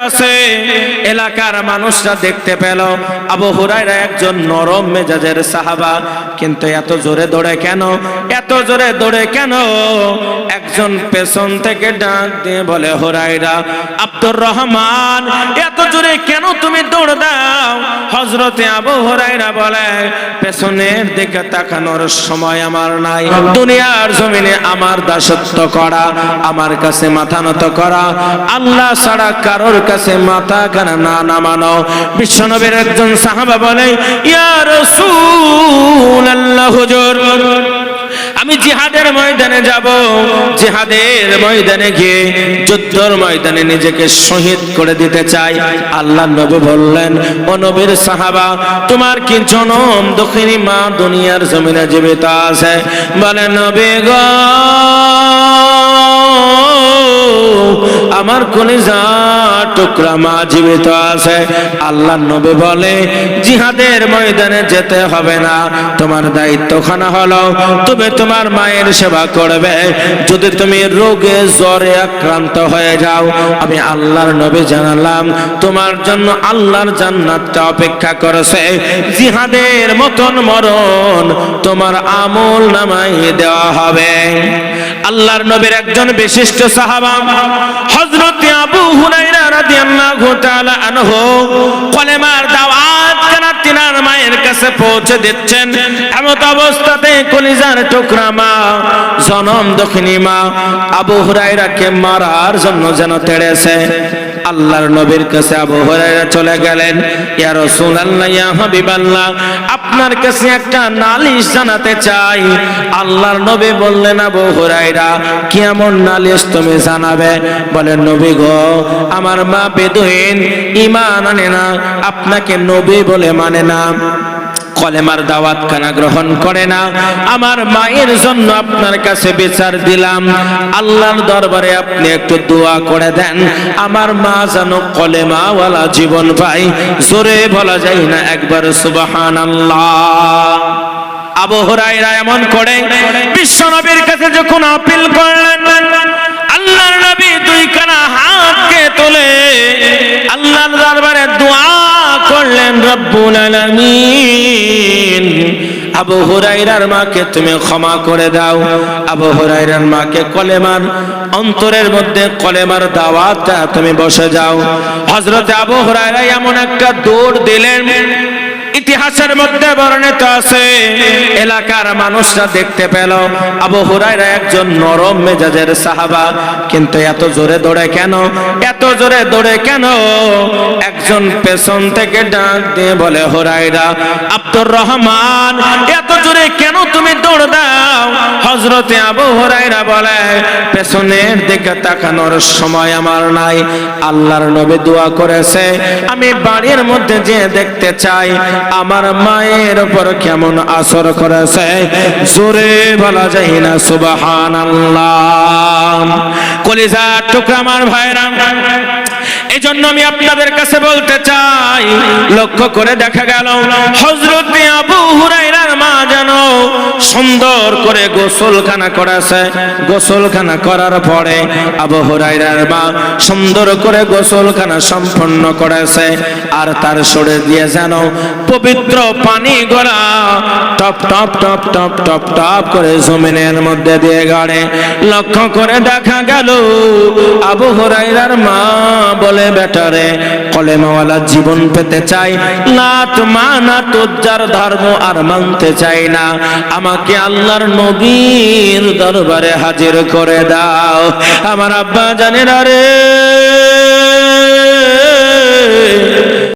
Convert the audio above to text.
আছে এলাকার মানুষরা দেখতে পেল আবু হুরায়রা একজন নরম মেজাজের সাহাবা, কিন্তু এত জোরে দৌড়ে কেন, এত জোরে দৌড়ে কেন? একজন পেছন থেকে ডাক দিয়ে বলে, হুরায়রা, আব্দুর রহমান, এত জোরে কেন তুমি দৌড় দাও? হযরতে আবু হুরায়রা বলে, পেছনের দিকে তাকানোর সময় আমার নাই। দুনিয়ার জমিনে আমার দাসত্ব করা, আমার কাছে মাথা নত করা, আল্লাহ ছাড়া কারোর কাছে মাথা কানা না নামানো। বিশ্বনবীর একজন সাহাবা বলে, ইয়া রাসূলুল্লাহ, হুজুর, আমি জিহাদের ময়দানে যাব, জিহাদের ময়দানে গিয়ে যুদ্ধের ময়দানে নিজেকে শহীদ করে দিতে চাই। আল্লাহ নবী বললেন, ও নবীর সাহাবা, তোমার কি জনম দক্ষিণী মা দুনিয়ার জমিনে জীবিত আছে? বলে, নবী গো, আমার কলিজা টুকরা মা জীবিত আছে। আল্লাহ নবী বলে, জিহাদের ময়দানে যেতে হবে না, তোমার দায়িত্বখানা হলো তুমি তোমার মায়ের সেবা করবে। যদি তুমি রোগে জ্বরে আক্রান্ত হয়ে যাও, আমি আল্লাহর নবী জানালাম তোমার জন্য আল্লাহর জান্নাতটা অপেক্ষা করেছে। জিহাদের মতন মরণ তোমার আমল নামায় দেওয়া হবে। আল্লাহর নবীর একজন বিশিষ্ট সাহাবা হযরত আবু হুরায়রা রাদিয়াল্লাহু তাআলা আনহু কলেমার দাওয়াত কেন তিনার মায়ের কাছে পৌঁছে দিচ্ছেন। এমন অবস্থাতে কলিজার টুকরা মা, জনম দক্ষিণী মা আবু হুরায়রাকে মারার জন্য যেন তেড়েছে। আল্লাহর নবীর কাছে আবু হুরায়রা চলে গেলেন, ইয়া রাসূলুল্লাহ, ইয়া হাবিবাল্লাহ, আপনার কাছে একটা নালিশ জানাতে চাই। আল্লাহর নবী বললেন, আবু হুরায়রা, কি এমন নালিশ তুমি জানাবে? বলেন, নবী গো, আমার মা বেদুইন, ঈমান আনে না, আপনাকে নবী বলে মানে না, কলেমার দাওয়াত খানা গ্রহণ করে না। আমার মায়ের জন্য আপনার কাছে বিচার দিলাম, আল্লাহর দরবারে আপনি একটু দোয়া করে দেন, আমার মা যেন কলেমাওয়ালা জীবন পায়। জোরে বলা যায় না একবার সুবহানাল্লাহ? আবু হুরায়রা এমন করে বিশ্বনবীর কাছে যখন আপিল করলেন, আল্লাহর নবী দুইখানা হাতকে তুলে আল্লাহর দরবারে দোয়া করলেন, রব্বুল আলামিন, আবু হুরায়রার মাকে তুমি ক্ষমা করে দাও। আবু হুরায়রার মাকে কলেমার অন্তরের মধ্যে কলেমার দাওয়াতটা তুমি বসে যাও। হযরত আবু হুরায়রা এমন একটা দৌড় দিলেন, ইতিহাসের মধ্যে বর্ণিত আছে, এলাকার মানুষরা দেখতে পেল আবু হুরায়রা একজন নরম মেজাজের সাহাবা, কিন্তু এত জোরে দৌড়ে কেন, এত জোরে দৌড়ে কেন? একজন পেছন থেকে ডাক দিয়ে বলে, হুরায়রা, আব্দুর রহমান, এত জোরে কেন তুমি দৌড় দাও? হযরতে আবু হুরায়রা বলে, পেছনের দিকে তাকানোর সময় আমার নাই। আল্লাহর নবী দোয়া করেছে, আমি বাড়ির মধ্যে যেয়ে দেখতে চাই আমার মায়ের উপর কেমন আসর করেছে। জোরে বলা যায় না সুবহানাল্লাহ? কলিজার টুকরা আমার ভাইরা, এজন্য আমি আপনাদের কাছে বলতে চাই, লক্ষ্য করে দেখা গেল হযরত আবু হুরায়রার মা যেন সুন্দর করে গোসলখানা করেছে। গোসলখানা করার পরে আবু হুরায়রার মা সুন্দর করে গোসলখানা সম্পন্ন করেছে, আর তার শরীর দিয়ে যেন পবিত্র পানি গড়া top top top top top top করে জমিনের মধ্যে দিয়ে গড়ে। লক্ষ্য করে দেখা গেল আবু হুরায়রার মা বলে, বেটারে, কলেমাওয়ালা জীবন পেতে চাই, লাত মানাত উজ্জার ধর্ম আর মানতে চাই না, আমাকে আল্লাহর নবীর দরবারে হাজির করে দাও। আমার আব্বা জানেন রে,